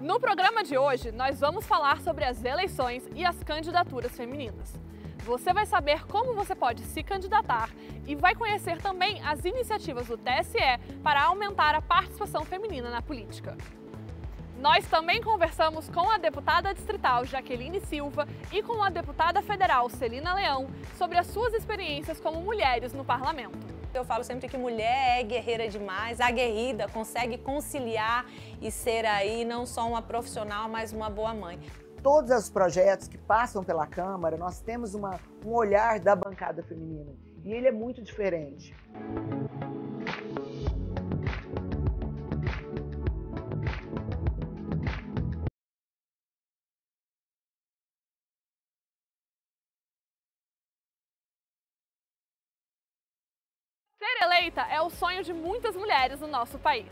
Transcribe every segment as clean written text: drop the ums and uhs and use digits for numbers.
No programa de hoje, nós vamos falar sobre as eleições e as candidaturas femininas. Você vai saber como você pode se candidatar e vai conhecer também as iniciativas do TSE para aumentar a participação feminina na política. Nós também conversamos com a deputada distrital Jaqueline Silva e com a deputada federal Celina Leão sobre as suas experiências como mulheres no parlamento. Eu falo sempre que mulher é guerreira demais, aguerrida, consegue conciliar e ser aí não só uma profissional, mas uma boa mãe. Todos os projetos que passam pela Câmara, nós temos um olhar da bancada feminina e ele é muito diferente. Ser eleita é o sonho de muitas mulheres no nosso país.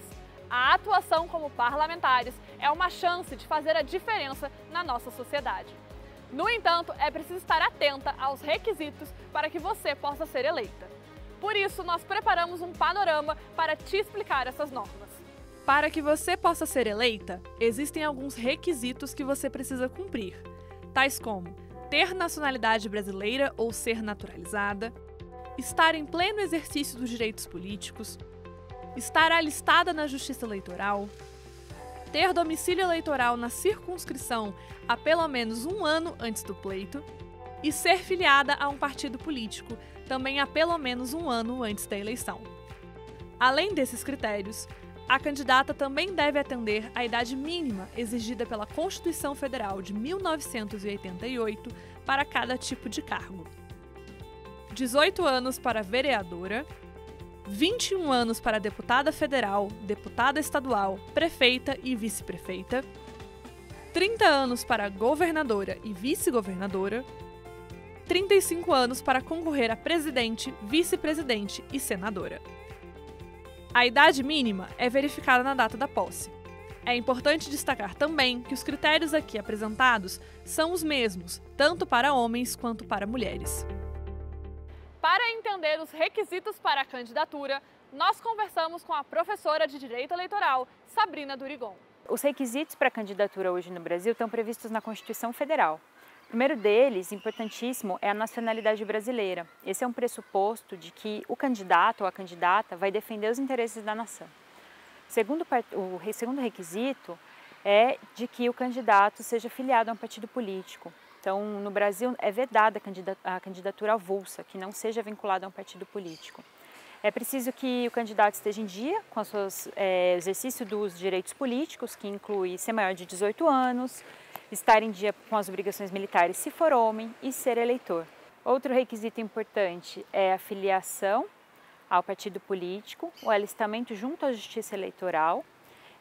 A atuação como parlamentares é uma chance de fazer a diferença na nossa sociedade. No entanto, é preciso estar atenta aos requisitos para que você possa ser eleita. Por isso, nós preparamos um panorama para te explicar essas normas. Para que você possa ser eleita, existem alguns requisitos que você precisa cumprir, tais como ter nacionalidade brasileira ou ser naturalizada, estar em pleno exercício dos direitos políticos, estar alistada na Justiça Eleitoral, ter domicílio eleitoral na circunscrição há pelo menos um ano antes do pleito e ser filiada a um partido político também há pelo menos um ano antes da eleição. Além desses critérios, a candidata também deve atender à idade mínima exigida pela Constituição Federal de 1988 para cada tipo de cargo. 18 anos para vereadora, 21 anos para deputada federal, deputada estadual, prefeita e vice-prefeita, 30 anos para governadora e vice-governadora, 35 anos para concorrer a presidente, vice-presidente e senadora. A idade mínima é verificada na data da posse. É importante destacar também que os critérios aqui apresentados são os mesmos, tanto para homens quanto para mulheres. Para entender os requisitos para a candidatura, nós conversamos com a professora de Direito Eleitoral, Sabrina Durigon. Os requisitos para a candidatura hoje no Brasil estão previstos na Constituição Federal. O primeiro deles, importantíssimo, é a nacionalidade brasileira. Esse é um pressuposto de que o candidato ou a candidata vai defender os interesses da nação. O segundo requisito é de que o candidato seja filiado a um partido político. Então, no Brasil, é vedada a candidatura avulsa, que não seja vinculada a um partido político. É preciso que o candidato esteja em dia com o exercício dos direitos políticos, que inclui ser maior de 18 anos, estar em dia com as obrigações militares se for homem e ser eleitor. Outro requisito importante é a filiação ao partido político, o alistamento junto à Justiça Eleitoral,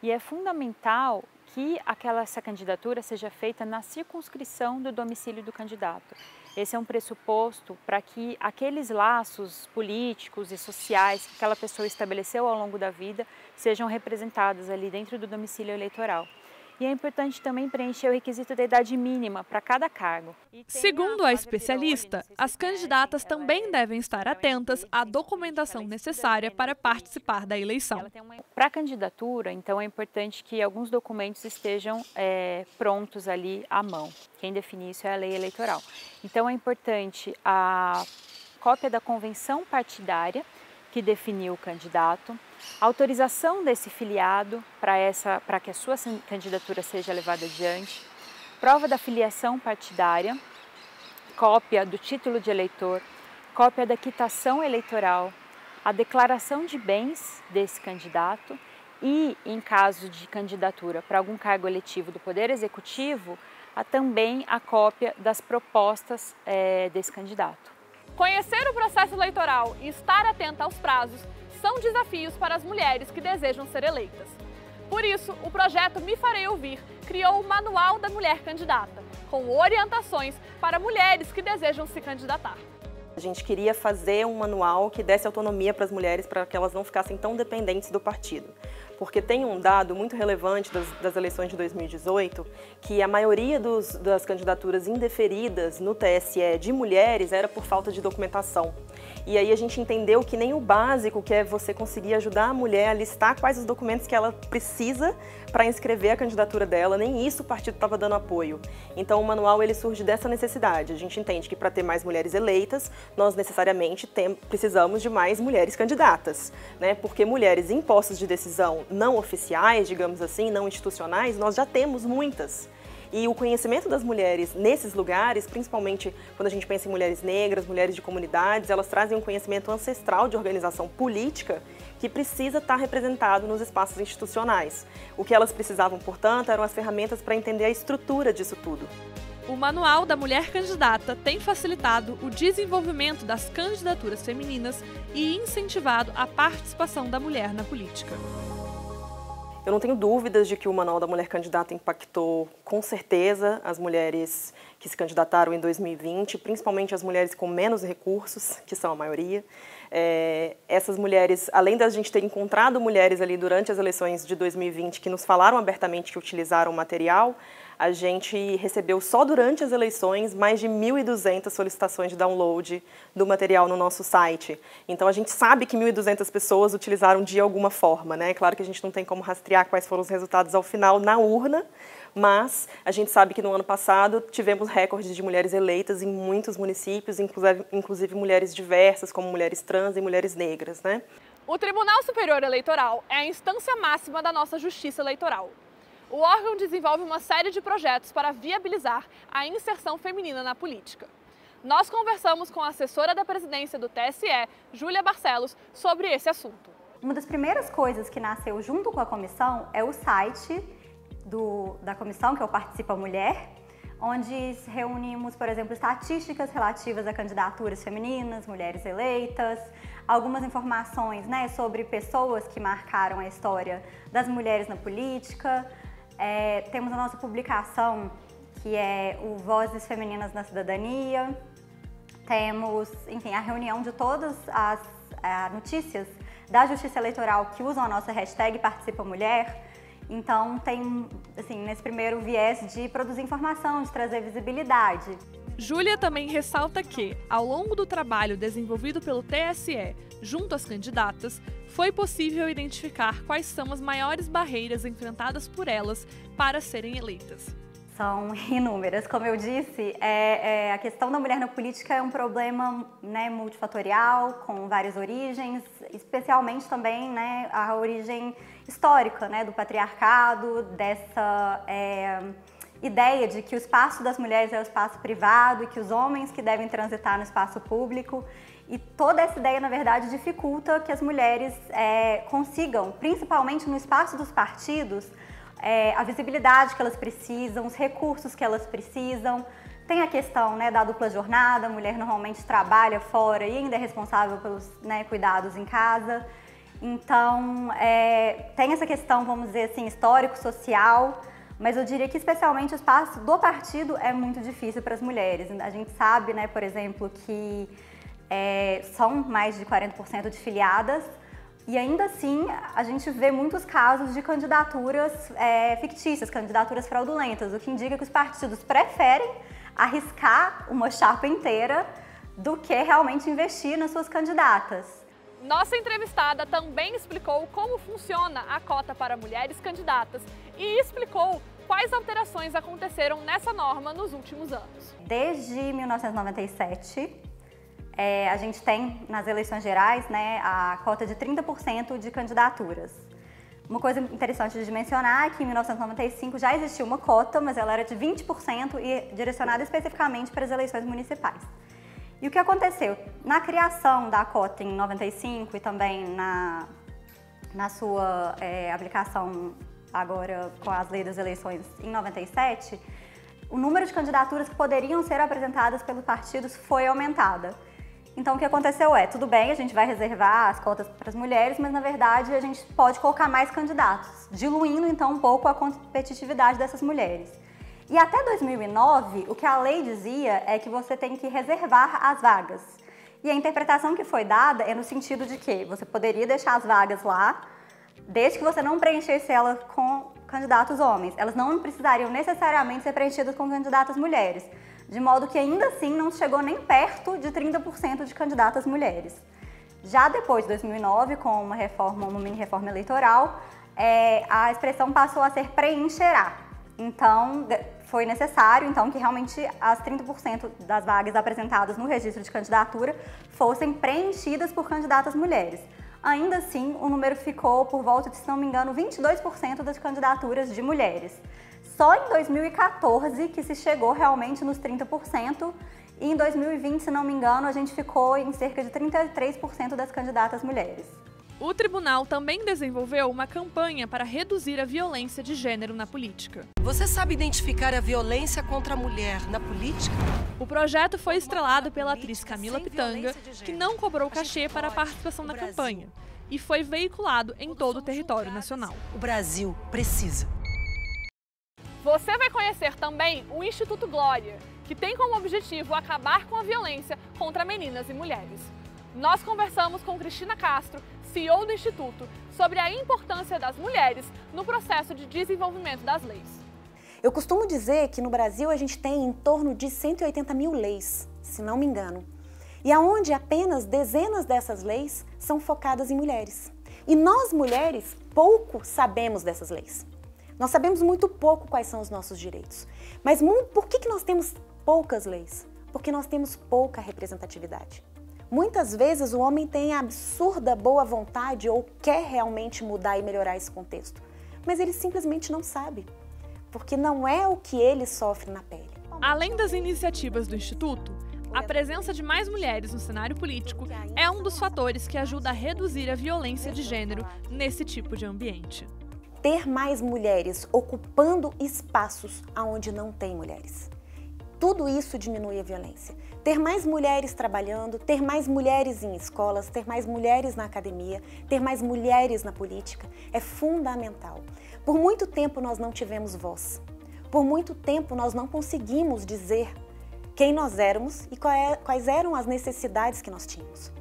e é fundamental que essa candidatura seja feita na circunscrição do domicílio do candidato. Esse é um pressuposto para que aqueles laços políticos e sociais que aquela pessoa estabeleceu ao longo da vida sejam representados ali dentro do domicílio eleitoral. E é importante também preencher o requisito da idade mínima para cada cargo. Segundo a especialista, as candidatas também devem estar atentas à documentação necessária para participar da eleição. Para a candidatura, então, é importante que alguns documentos estejam prontos ali à mão. Quem define isso é a lei eleitoral. Então, é importante a cópia da convenção partidária que definiu o candidato, autorização desse filiado para que a sua candidatura seja levada adiante, prova da filiação partidária, cópia do título de eleitor, cópia da quitação eleitoral, a declaração de bens desse candidato e, em caso de candidatura para algum cargo eletivo do Poder Executivo, também a cópia das propostas desse candidato. Conhecer o processo eleitoral e estar atenta aos prazos são desafios para as mulheres que desejam ser eleitas. Por isso, o projeto Me Farei Ouvir criou o Manual da Mulher Candidata, com orientações para mulheres que desejam se candidatar. A gente queria fazer um manual que desse autonomia para as mulheres, para que elas não ficassem tão dependentes do partido. Porque tem um dado muito relevante das eleições de 2018, que a maioria das candidaturas indeferidas no TSE de mulheres era por falta de documentação. E aí a gente entendeu que nem o básico, que é você conseguir ajudar a mulher a listar quais os documentos que ela precisa para inscrever a candidatura dela, nem isso o partido estava dando apoio. Então o manual ele surge dessa necessidade. A gente entende que para ter mais mulheres eleitas, nós necessariamente precisamos de mais mulheres candidatas, né? Porque mulheres em postos de decisão não oficiais, digamos assim, não institucionais, nós já temos muitas. E o conhecimento das mulheres nesses lugares, principalmente quando a gente pensa em mulheres negras, mulheres de comunidades, elas trazem um conhecimento ancestral de organização política que precisa estar representado nos espaços institucionais. O que elas precisavam, portanto, eram as ferramentas para entender a estrutura disso tudo. O Manual da Mulher Candidata tem facilitado o desenvolvimento das candidaturas femininas e incentivado a participação da mulher na política. Eu não tenho dúvidas de que o Manual da Mulher Candidata impactou, com certeza, as mulheres que se candidataram em 2020, principalmente as mulheres com menos recursos, que são a maioria. Essas mulheres, além da gente ter encontrado mulheres ali durante as eleições de 2020 que nos falaram abertamente que utilizaram o material, a gente recebeu só durante as eleições mais de 1.200 solicitações de download do material no nosso site. Então a gente sabe que 1.200 pessoas utilizaram de alguma forma, né? Claro que a gente não tem como rastrear quais foram os resultados ao final na urna, mas a gente sabe que no ano passado tivemos recordes de mulheres eleitas em muitos municípios, inclusive mulheres diversas, como mulheres trans e mulheres negras, né? O Tribunal Superior Eleitoral é a instância máxima da nossa justiça eleitoral. O órgão desenvolve uma série de projetos para viabilizar a inserção feminina na política. Nós conversamos com a assessora da presidência do TSE, Júlia Barcelos, sobre esse assunto. Uma das primeiras coisas que nasceu junto com a comissão é o site da comissão, que é o Participa Mulher, onde reunimos, por exemplo, estatísticas relativas a candidaturas femininas, mulheres eleitas, algumas informações, né, sobre pessoas que marcaram a história das mulheres na política. Temos a nossa publicação, que é o Vozes Femininas na Cidadania. Temos, enfim, a reunião de todas as notícias da Justiça Eleitoral que usam a nossa hashtag Participa Mulher. Então tem, assim, nesse primeiro viés de produzir informação, de trazer visibilidade. Júlia também ressalta que, ao longo do trabalho desenvolvido pelo TSE junto às candidatas, foi possível identificar quais são as maiores barreiras enfrentadas por elas para serem eleitas. São inúmeras. Como eu disse, a questão da mulher na política é um problema, né, multifatorial, com várias origens, especialmente também, né, a origem histórica, né, do patriarcado, dessa ideia de que o espaço das mulheres é o espaço privado e que os homens que devem transitar no espaço público. E toda essa ideia, na verdade, dificulta que as mulheres consigam, principalmente no espaço dos partidos, a visibilidade que elas precisam, os recursos que elas precisam. Tem a questão, né, da dupla jornada, a mulher normalmente trabalha fora e ainda é responsável pelos, né, cuidados em casa. Então, tem essa questão, vamos dizer assim, histórico-social, mas eu diria que especialmente o espaço do partido é muito difícil para as mulheres. A gente sabe, né, por exemplo, que são mais de 40% de filiadas, e ainda assim a gente vê muitos casos de candidaturas fictícias, candidaturas fraudulentas, o que indica que os partidos preferem arriscar uma chapa inteira do que realmente investir nas suas candidatas. Nossa entrevistada também explicou como funciona a cota para mulheres candidatas e explicou quais alterações aconteceram nessa norma nos últimos anos. Desde 1997, a gente tem nas eleições gerais, né, a cota de 30% de candidaturas. Uma coisa interessante de mencionar é que em 1995 já existia uma cota, mas ela era de 20% e direcionada especificamente para as eleições municipais. E o que aconteceu? Na criação da cota em 95 e também na sua aplicação agora com as leis das eleições em 97, o número de candidaturas que poderiam ser apresentadas pelos partidos foi aumentada. Então o que aconteceu tudo bem, a gente vai reservar as cotas para as mulheres, mas na verdade a gente pode colocar mais candidatos, diluindo então um pouco a competitividade dessas mulheres. E até 2009, o que a lei dizia é que você tem que reservar as vagas. E a interpretação que foi dada é no sentido de que você poderia deixar as vagas lá, desde que você não preenchesse elas com candidatos homens. Elas não precisariam necessariamente ser preenchidas com candidatas mulheres. de modo que ainda assim não chegou nem perto de 30% de candidatas mulheres. Já depois de 2009, com uma mini reforma eleitoral, a expressão passou a ser preencherá. Então, foi necessário que realmente as 30% das vagas apresentadas no registro de candidatura fossem preenchidas por candidatas mulheres. Ainda assim, o número ficou por volta de, se não me engano, 22% das candidaturas de mulheres. Só em 2014 que se chegou realmente nos 30%, e em 2020, se não me engano, a gente ficou em cerca de 33% das candidatas mulheres. O tribunal também desenvolveu uma campanha para reduzir a violência de gênero na política. Você sabe identificar a violência contra a mulher na política? O projeto foi estrelado pela atriz Camila Pitanga, que não cobrou cachê para a participação na campanha, e foi veiculado em todo o território nacional. O Brasil precisa. Você vai conhecer também o Instituto Glória, que tem como objetivo acabar com a violência contra meninas e mulheres. Nós conversamos com Cristina Castro, CEO do Instituto, sobre a importância das mulheres no processo de desenvolvimento das leis. Eu costumo dizer que no Brasil a gente tem em torno de 180 mil leis, se não me engano, e aonde apenas dezenas dessas leis são focadas em mulheres. E nós, mulheres, pouco sabemos dessas leis. Nós sabemos muito pouco quais são os nossos direitos. Mas por que nós temos poucas leis? Porque nós temos pouca representatividade. Muitas vezes o homem tem a absurda boa vontade ou quer realmente mudar e melhorar esse contexto, mas ele simplesmente não sabe, porque não é o que ele sofre na pele. Além das iniciativas do Instituto, a presença de mais mulheres no cenário político é um dos fatores que ajuda a reduzir a violência de gênero nesse tipo de ambiente. Ter mais mulheres ocupando espaços onde não tem mulheres. Tudo isso diminui a violência. Ter mais mulheres trabalhando, ter mais mulheres em escolas, ter mais mulheres na academia, ter mais mulheres na política é fundamental. Por muito tempo nós não tivemos voz. Por muito tempo nós não conseguimos dizer quem nós éramos e quais eram as necessidades que nós tínhamos.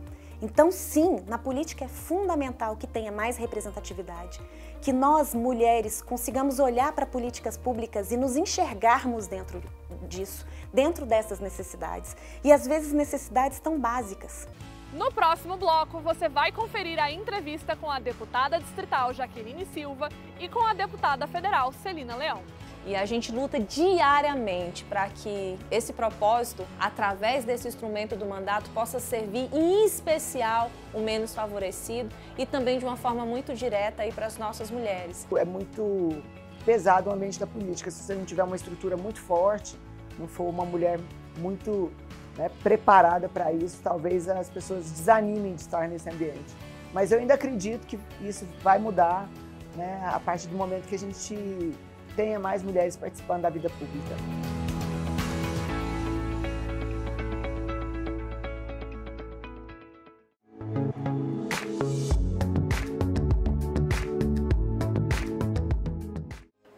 Então, sim, na política é fundamental que tenha mais representatividade, que nós, mulheres, consigamos olhar para políticas públicas e nos enxergarmos dentro disso, dentro dessas necessidades, e às vezes necessidades tão básicas. No próximo bloco, você vai conferir a entrevista com a deputada distrital Jaqueline Silva e com a deputada federal Celina Leão. E a gente luta diariamente para que esse propósito, através desse instrumento do mandato, possa servir em especial o menos favorecido e também de uma forma muito direta aí para as nossas mulheres. É muito pesado o ambiente da política. Se você não tiver uma estrutura muito forte, não for uma mulher muito preparada para isso, talvez as pessoas desanimem de estar nesse ambiente. Mas eu ainda acredito que isso vai mudar, a partir do momento que a gente tenha mais mulheres participando da vida pública.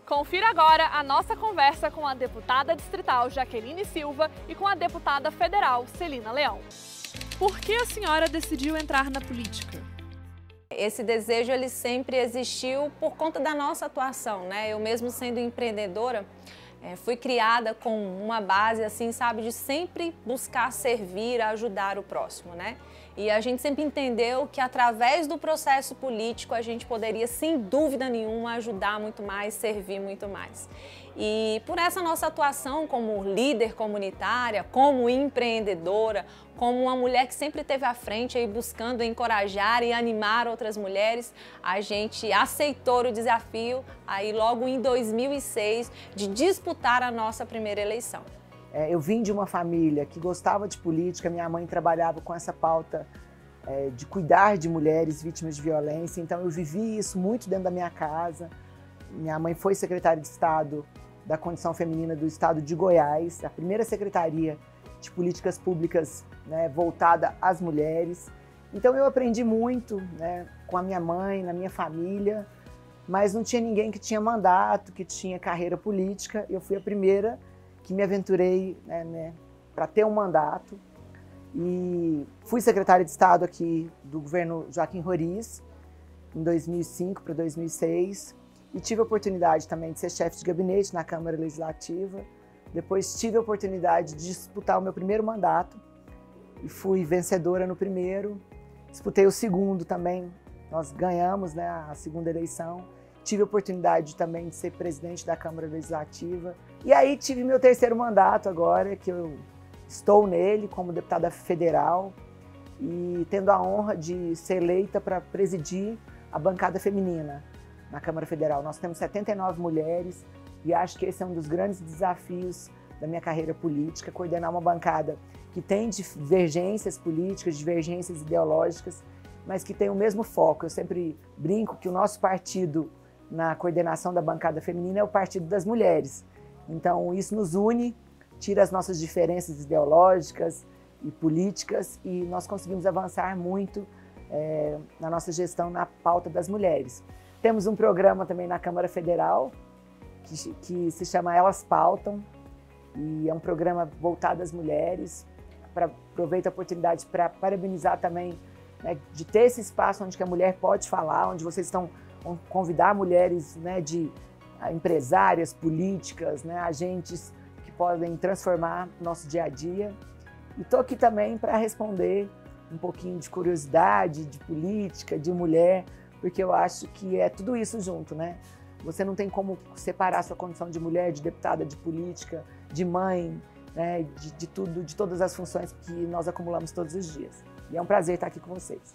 Confira agora a nossa conversa com a deputada distrital Jaqueline Silva e com a deputada federal Celina Leão. Por que a senhora decidiu entrar na política? Esse desejo ele sempre existiu por conta da nossa atuação, Eu mesmo sendo empreendedora, fui criada com uma base assim, sabe, de sempre buscar servir, ajudar o próximo, E a gente sempre entendeu que através do processo político a gente poderia, sem dúvida nenhuma, ajudar muito mais, servir muito mais. E por essa nossa atuação como líder comunitária, como empreendedora, como uma mulher que sempre esteve à frente aí buscando encorajar e animar outras mulheres, a gente aceitou o desafio aí logo em 2006 de disputar a nossa primeira eleição. Eu vim de uma família que gostava de política, minha mãe trabalhava com essa pauta de cuidar de mulheres vítimas de violência, então eu vivi isso muito dentro da minha casa. Minha mãe foi secretária de Estado da Condição Feminina do Estado de Goiás, a primeira secretaria de políticas públicas voltada às mulheres. Então eu aprendi muito com a minha mãe, na minha família, mas não tinha ninguém que tinha mandato, que tinha carreira política. Eu fui a primeira que me aventurei para ter um mandato e fui secretária de Estado aqui do governo Joaquim Roriz em 2005 para 2006 e tive a oportunidade também de ser chefe de gabinete na Câmara Legislativa Depois tive a oportunidade de disputar o meu primeiro mandato e fui vencedora no primeiro. Disputei o segundo também, nós ganhamos, né, a segunda eleição. Tive a oportunidade também de ser presidente da Câmara Legislativa. E aí tive meu terceiro mandato agora, que eu estou nele como deputada federal e tendo a honra de ser eleita para presidir a bancada feminina na Câmara Federal. Nós temos 79 mulheres e acho que esse é um dos grandes desafios da minha carreira política, coordenar uma bancada que tem divergências políticas, divergências ideológicas, mas que tem o mesmo foco. Eu sempre brinco que o nosso partido na coordenação da bancada feminina é o Partido das Mulheres. Então isso nos une, tira as nossas diferenças ideológicas e políticas e nós conseguimos avançar muito na nossa gestão na pauta das mulheres. Temos um programa também na Câmara Federal que se chama Elas Pautam e é um programa voltado às mulheres. Aproveito a oportunidade para parabenizar também, né, de ter esse espaço onde que a mulher pode falar, onde vocês estão convidar mulheres, né, de empresárias, políticas, né, agentes que podem transformar nosso dia a dia. E estou aqui também para responder um pouquinho de curiosidade, de política, de mulher, porque eu acho que é tudo isso junto, né? Você não tem como separar sua condição de mulher, de deputada, de política, de mãe, né, de tudo, de todas as funções que nós acumulamos todos os dias. E é um prazer estar aqui com vocês.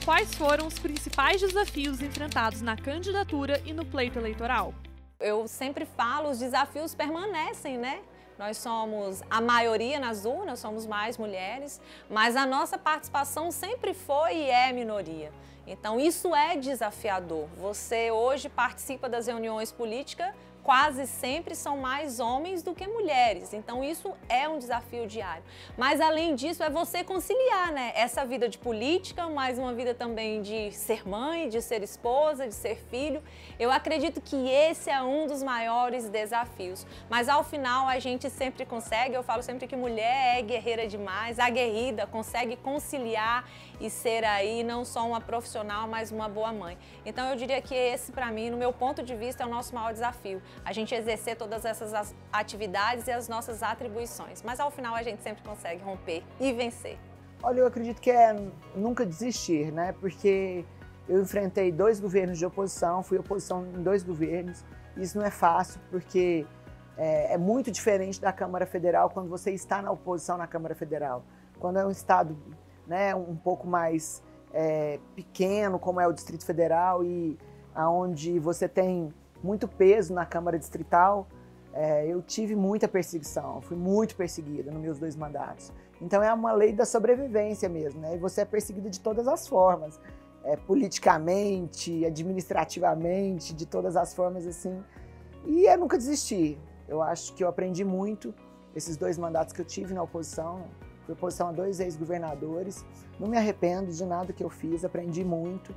Quais foram os principais desafios enfrentados na candidatura e no pleito eleitoral? Eu sempre falo, os desafios permanecem, né? Nós somos a maioria nas urnas, somos mais mulheres, mas a nossa participação sempre foi e é minoria. Então isso é desafiador. Você hoje participa das reuniões políticas, quase sempre são mais homens do que mulheres, então isso é um desafio diário. Mas além disso é você conciliar, né, essa vida de política, mais uma vida também de ser mãe, de ser esposa, de ser filho. Eu acredito que esse é um dos maiores desafios, mas ao final a gente sempre consegue. Eu falo sempre que mulher é guerreira demais, aguerrida, consegue conciliar e ser aí não só uma profissional, mas uma boa mãe. Então eu diria que esse, para mim, no meu ponto de vista, é o nosso maior desafio. A gente exercer todas essas atividades e as nossas atribuições. Mas ao final a gente sempre consegue romper e vencer. Olha, eu acredito que é nunca desistir, né? Porque eu enfrentei 2 governos de oposição, fui oposição em 2 governos. Isso não é fácil, porque é muito diferente da Câmara Federal quando você está na oposição na Câmara Federal. Quando é um estado, né, um pouco mais pequeno, como é o Distrito Federal, e onde você tem muito peso na Câmara Distrital, eu tive muita perseguição, fui muito perseguida nos meus 2 mandatos. Então é uma lei da sobrevivência mesmo, né? E você é perseguida de todas as formas, politicamente, administrativamente, de todas as formas assim. E eu nunca desisti. Eu acho que eu aprendi muito esses 2 mandatos que eu tive na oposição. Fui oposição a 2 ex-governadores. Não me arrependo de nada que eu fiz, aprendi muito,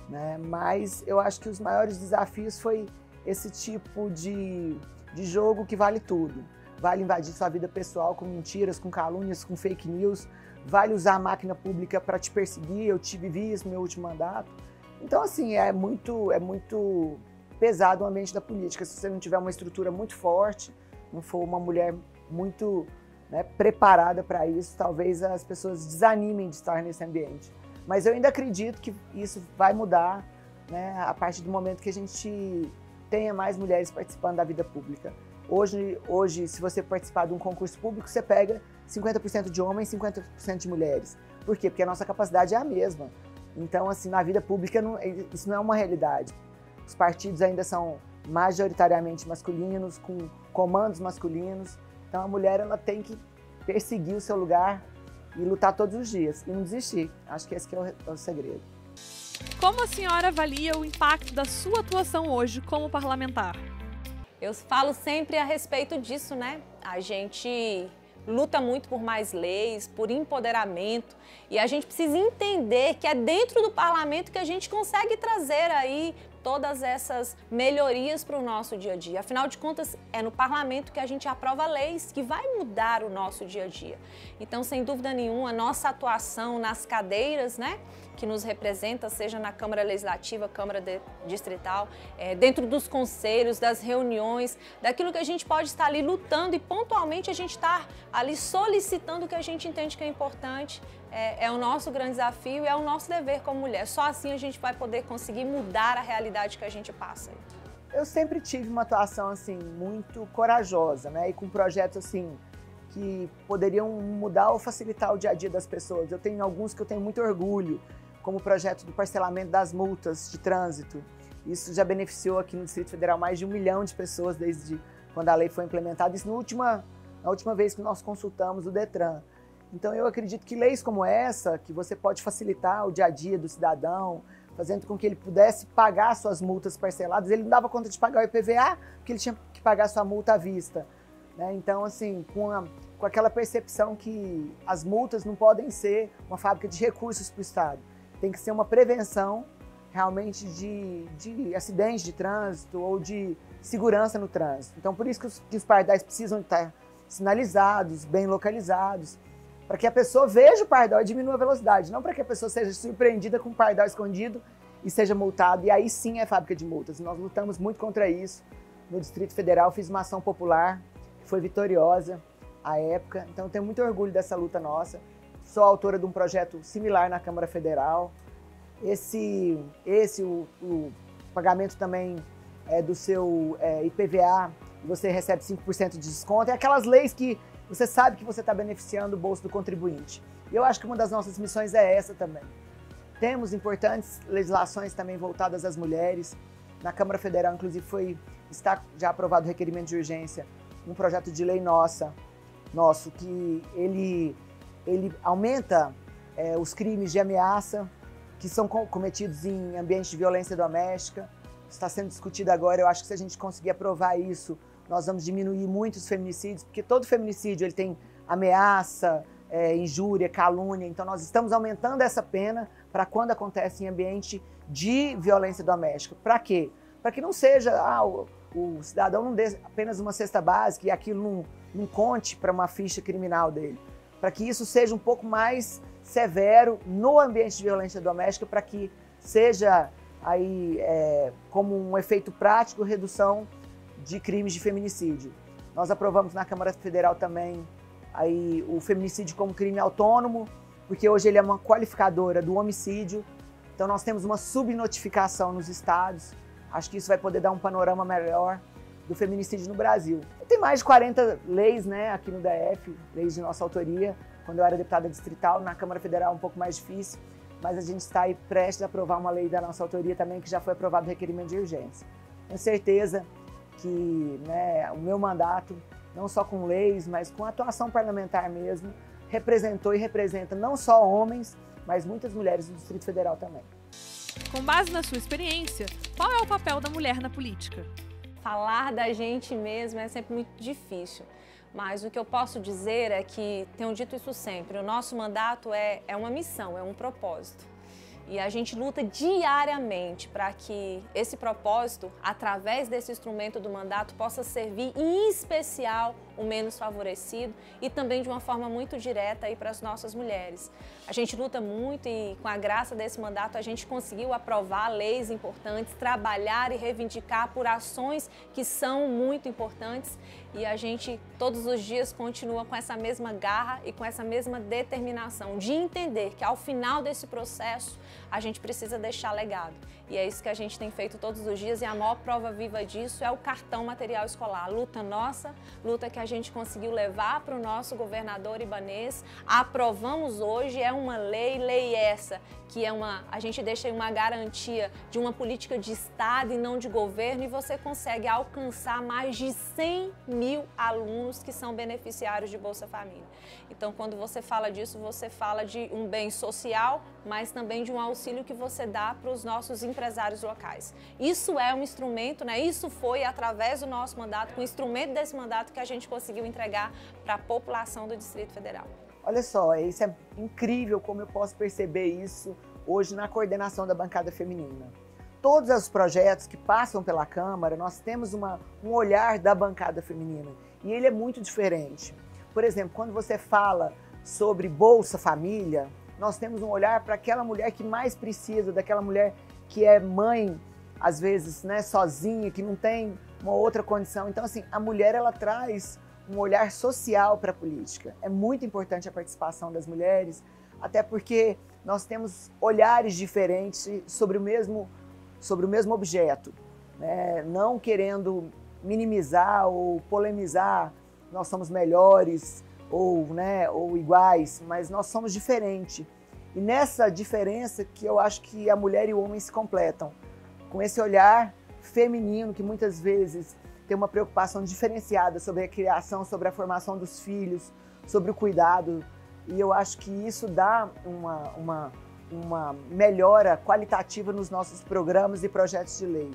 né? Mas eu acho que os maiores desafios foi esse tipo de jogo que vale tudo. Vale invadir sua vida pessoal com mentiras, com calúnias, com fake news. Vale usar a máquina pública para te perseguir. Eu vivi isso no meu último mandato. Então, assim, é muito pesado o ambiente da política. Se você não tiver uma estrutura muito forte, não for uma mulher muito, né, preparada para isso, talvez as pessoas desanimem de estar nesse ambiente. Mas eu ainda acredito que isso vai mudar, né, a partir do momento que a gente tenha mais mulheres participando da vida pública. Hoje, se você participar de um concurso público, você pega 50% de homens e 50% de mulheres. Por quê? Porque a nossa capacidade é a mesma. Então, assim, na vida pública, isso não é uma realidade. Os partidos ainda são majoritariamente masculinos, com comandos masculinos. Então, a mulher ela tem que perseguir o seu lugar e lutar todos os dias, e não desistir. Acho que esse que é o segredo. Como a senhora avalia o impacto da sua atuação hoje como parlamentar? Eu falo sempre a respeito disso, né? A gente luta muito por mais leis, por empoderamento, e a gente precisa entender que é dentro do parlamento que a gente consegue trazer aí todas essas melhorias para o nosso dia a dia. Afinal de contas, é no parlamento que a gente aprova leis que vai mudar o nosso dia a dia. Então, sem dúvida nenhuma, a nossa atuação nas cadeiras, né, que nos representa, seja na Câmara Legislativa, Câmara Distrital, dentro dos conselhos, das reuniões, daquilo que a gente pode estar ali lutando e pontualmente a gente estar ali solicitando o que a gente entende que é importante, é o nosso grande desafio e é o nosso dever como mulher. Só assim a gente vai poder conseguir mudar a realidade que a gente passa. Eu sempre tive uma atuação assim muito corajosa, né, e com projetos assim que poderiam mudar ou facilitar o dia a dia das pessoas. Eu tenho alguns que eu tenho muito orgulho, como o projeto do parcelamento das multas de trânsito. Isso já beneficiou aqui no Distrito Federal mais de 1 milhão de pessoas desde quando a lei foi implementada. Isso na última vez que nós consultamos o Detran. Então eu acredito que leis como essa, que você pode facilitar o dia a dia do cidadão, fazendo com que ele pudesse pagar suas multas parceladas. Ele não dava conta de pagar o IPVA, porque ele tinha que pagar sua multa à vista, né? Então, assim, com aquela percepção que as multas não podem ser uma fábrica de recursos para o Estado. Tem que ser uma prevenção realmente de acidentes de trânsito ou de segurança no trânsito. Então, por isso que os pardais precisam estar sinalizados, bem localizados, para que a pessoa veja o pardal e diminua a velocidade, não para que a pessoa seja surpreendida com o pardal escondido e seja multado, e aí sim é fábrica de multas. Nós lutamos muito contra isso no Distrito Federal, fiz uma ação popular, que foi vitoriosa à época, então eu tenho muito orgulho dessa luta nossa. Sou autora de um projeto similar na Câmara Federal. O pagamento também do seu IPVA, você recebe 5% de desconto. É aquelas leis que você sabe que você está beneficiando o bolso do contribuinte. E eu acho que uma das nossas missões é essa também. Temos importantes legislações também voltadas às mulheres. Na Câmara Federal, inclusive, está já aprovado o requerimento de urgência, um projeto de lei nosso, que ele aumenta os crimes de ameaça que são cometidos em ambientes de violência doméstica. Está sendo discutido agora. Eu acho que se a gente conseguir aprovar isso, nós vamos diminuir muito os feminicídios, porque todo feminicídio ele tem ameaça, injúria, calúnia. Então nós estamos aumentando essa pena para quando acontece em ambiente de violência doméstica. Para quê? Para que não seja o cidadão não dê apenas uma cesta básica e aquilo não conte para uma ficha criminal dele. Para que isso seja um pouco mais severo no ambiente de violência doméstica, para que seja aí como um efeito prático redução de crimes de feminicídio. Nós aprovamos na Câmara Federal também aí o feminicídio como crime autônomo, porque hoje ele é uma qualificadora do homicídio. Então nós temos uma subnotificação nos estados. Acho que isso vai poder dar um panorama melhor do feminicídio no Brasil. Tem mais de 40 leis, né, aqui no DF, leis de nossa autoria. Quando eu era deputada distrital, na Câmara Federal um pouco mais difícil, mas a gente está aí prestes a aprovar uma lei da nossa autoria também, que já foi aprovado o requerimento de urgência. Tenho certeza que, né, o meu mandato, não só com leis, mas com atuação parlamentar mesmo, representou e representa não só homens, mas muitas mulheres do Distrito Federal também. Com base na sua experiência, qual é o papel da mulher na política? Falar da gente mesmo é sempre muito difícil, mas o que eu posso dizer é que, tenho dito isso sempre, o nosso mandato é uma missão, é um propósito. E a gente luta diariamente para que esse propósito, através desse instrumento do mandato, possa servir, em especial, o menos favorecido e também de uma forma muito direta para as nossas mulheres. A gente luta muito e, com a graça desse mandato, a gente conseguiu aprovar leis importantes, trabalhar e reivindicar por ações que são muito importantes, e a gente, todos os dias, continua com essa mesma garra e com essa mesma determinação de entender que, ao final desse processo, a gente precisa deixar legado. E é isso que a gente tem feito todos os dias, e a maior prova viva disso é o cartão material escolar. A luta nossa, luta que a gente conseguiu levar para o nosso governador Ibanez, aprovamos hoje, é uma lei essa, que a gente deixa uma garantia de uma política de Estado e não de governo, e você consegue alcançar mais de 100 mil alunos que são beneficiários de Bolsa Família. Então, quando você fala disso, você fala de um bem social, mas também de um auxílio que você dá para os nossos empresários locais. Isso é um instrumento, né? Isso foi através do nosso mandato, com o instrumento desse mandato, que a gente conseguiu entregar para a população do Distrito Federal. Olha só, isso é incrível como eu posso perceber isso hoje na coordenação da bancada feminina. todos os projetos que passam pela Câmara, nós temos um olhar da bancada feminina e ele é muito diferente. Por exemplo, quando você fala sobre Bolsa Família, nós temos um olhar para aquela mulher que mais precisa, daquela mulher que é mãe, às vezes, né, sozinha, que não tem uma outra condição. Então, assim, a mulher, ela traz um olhar social para a política. É muito importante a participação das mulheres, até porque nós temos olhares diferentes sobre o mesmo objeto, né? Não querendo minimizar ou polemizar, nós somos melhores ou iguais, mas nós somos diferentes. E nessa diferença que eu acho que a mulher e o homem se completam, com esse olhar feminino que muitas vezes tem uma preocupação diferenciada sobre a criação, sobre a formação dos filhos, sobre o cuidado. E eu acho que isso dá uma melhora qualitativa nos nossos programas e projetos de lei.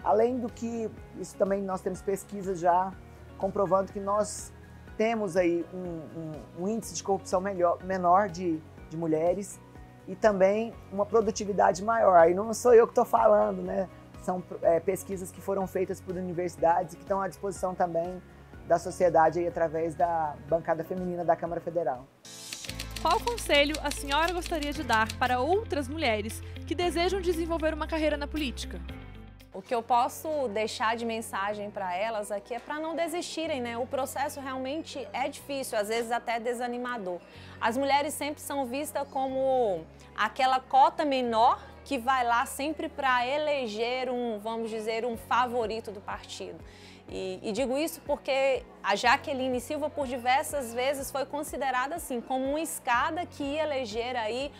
Além do que, isso também nós temos pesquisas já comprovando que nós temos aí um índice de corrupção menor de mulheres e também uma produtividade maior. Aí não sou eu que estou falando, né? São pesquisas que foram feitas por universidades e que estão à disposição também da sociedade aí, através da bancada feminina da Câmara Federal. Qual conselho a senhora gostaria de dar para outras mulheres que desejam desenvolver uma carreira na política? O que eu posso deixar de mensagem para elas aqui é para não desistirem, né? O processo realmente é difícil, às vezes até desanimador. As mulheres sempre são vistas como aquela cota menor que vai lá sempre para eleger vamos dizer, um favorito do partido. E digo isso porque a Jaqueline Silva, por diversas vezes, foi considerada assim, como uma escada que ia eleger aí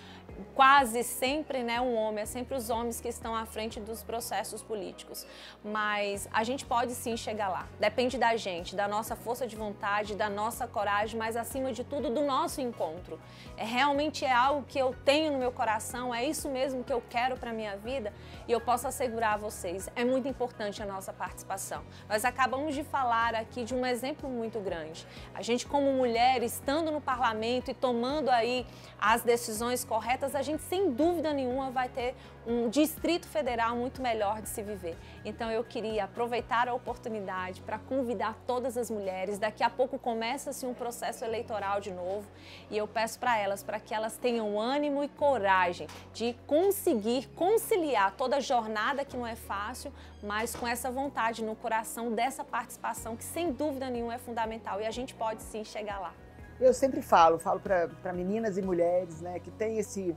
quase sempre, né, um homem. É sempre os homens que estão à frente dos processos políticos. Mas a gente pode sim chegar lá. Depende da gente, da nossa força de vontade, da nossa coragem, mas acima de tudo do nosso encontro. Realmente é algo que eu tenho no meu coração, é isso mesmo que eu quero para a minha vida e eu posso assegurar a vocês, é muito importante a nossa participação. Nós acabamos de falar aqui de um exemplo muito grande. A gente como mulher, estando no parlamento e tomando aí as decisões corretas, a gente sem dúvida nenhuma vai ter um Distrito Federal muito melhor de se viver. Então eu queria aproveitar a oportunidade para convidar todas as mulheres. Daqui a pouco começa-se um processo eleitoral de novo e eu peço para que elas tenham ânimo e coragem de conseguir conciliar toda a jornada que não é fácil, mas com essa vontade no coração dessa participação que sem dúvida nenhuma é fundamental e a gente pode sim chegar lá. Eu sempre falo para meninas e mulheres, né, que têm esse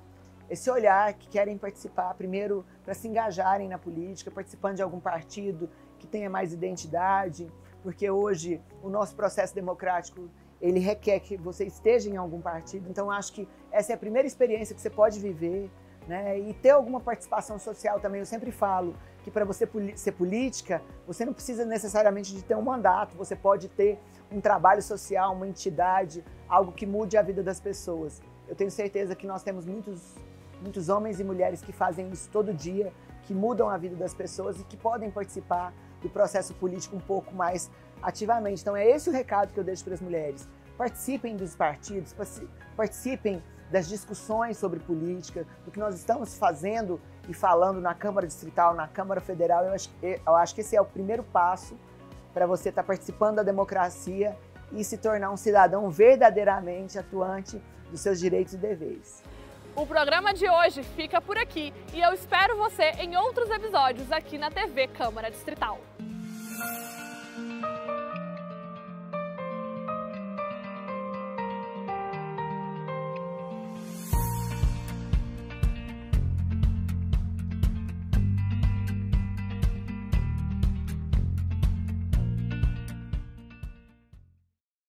olhar, que querem participar, primeiro para se engajarem na política, participando de algum partido que tenha mais identidade, porque hoje o nosso processo democrático, ele requer que você esteja em algum partido, então acho que essa é a primeira experiência que você pode viver, né, e ter alguma participação social também. Eu sempre falo que para você ser política, você não precisa necessariamente de ter um mandato, você pode ter um trabalho social, uma entidade, algo que mude a vida das pessoas. Eu tenho certeza que nós temos muitos homens e mulheres que fazem isso todo dia, que mudam a vida das pessoas e que podem participar do processo político um pouco mais ativamente. Então é esse o recado que eu deixo para as mulheres. Participem dos partidos, participem das discussões sobre política, do que nós estamos fazendo e falando na Câmara Distrital, na Câmara Federal. Eu acho que esse é o primeiro passo para você estar participando da democracia e se tornar um cidadão verdadeiramente atuante dos seus direitos e deveres. O programa de hoje fica por aqui e eu espero você em outros episódios aqui na TV Câmara Distrital.